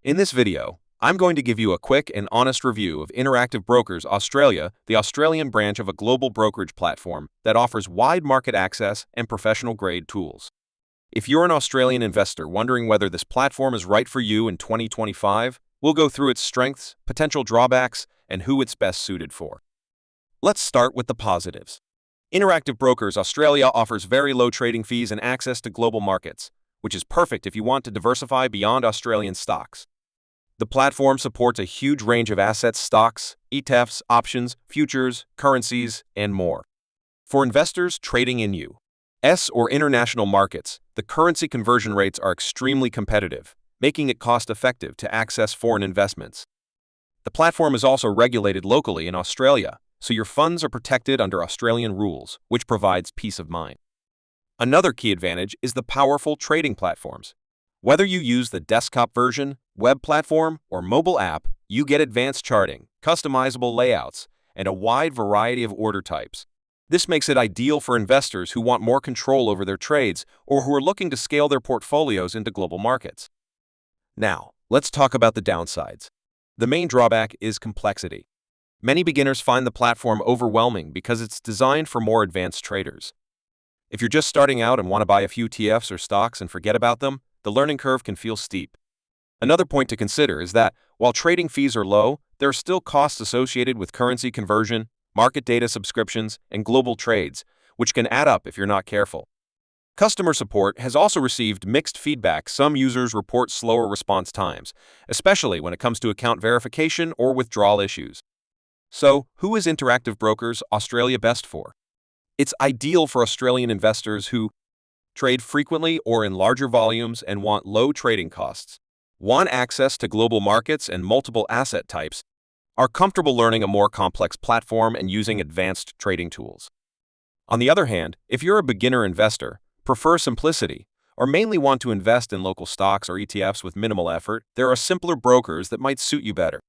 In this video, I'm going to give you a quick and honest review of Interactive Brokers Australia, the Australian branch of a global brokerage platform that offers wide market access and professional-grade tools. If you're an Australian investor wondering whether this platform is right for you in 2025, we'll go through its strengths, potential drawbacks, and who it's best suited for. Let's start with the positives. Interactive Brokers Australia offers very low trading fees and access to global markets, which is perfect if you want to diversify beyond Australian stocks. The platform supports a huge range of assets, stocks, ETFs, options, futures, currencies, and more. For investors trading in U.S. or international markets, the currency conversion rates are extremely competitive, making it cost-effective to access foreign investments. The platform is also regulated locally in Australia, so your funds are protected under Australian rules, which provides peace of mind. Another key advantage is the powerful trading platforms. Whether you use the desktop version, web platform, or mobile app, you get advanced charting, customizable layouts, and a wide variety of order types. This makes it ideal for investors who want more control over their trades or who are looking to scale their portfolios into global markets. Now, let's talk about the downsides. The main drawback is complexity. Many beginners find the platform overwhelming because it's designed for more advanced traders. If you're just starting out and want to buy a few ETFs or stocks and forget about them, the learning curve can feel steep. Another point to consider is that, while trading fees are low, there are still costs associated with currency conversion, market data subscriptions, and global trades, which can add up if you're not careful. Customer support has also received mixed feedback. Some users report slower response times, especially when it comes to account verification or withdrawal issues. So, who is Interactive Brokers Australia best for? It's ideal for Australian investors who trade frequently or in larger volumes and want low trading costs, want access to global markets and multiple asset types, are comfortable learning a more complex platform and using advanced trading tools. On the other hand, if you're a beginner investor, prefer simplicity, or mainly want to invest in local stocks or ETFs with minimal effort, there are simpler brokers that might suit you better.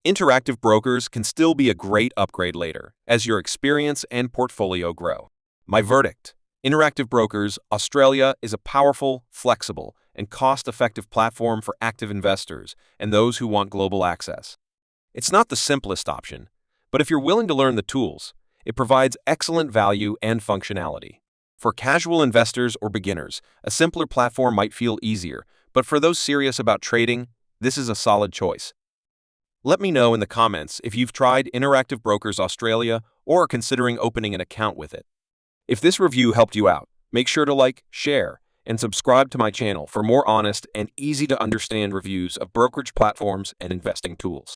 Interactive Brokers can still be a great upgrade later, as your experience and portfolio grow. My verdict: Interactive Brokers Australia is a powerful, flexible, and cost-effective platform for active investors and those who want global access. It's not the simplest option, but if you're willing to learn the tools, it provides excellent value and functionality. For casual investors or beginners, a simpler platform might feel easier, but for those serious about trading, this is a solid choice. Let me know in the comments if you've tried Interactive Brokers Australia or are considering opening an account with it. If this review helped you out, make sure to like, share, and subscribe to my channel for more honest and easy-to-understand reviews of brokerage platforms and investing tools.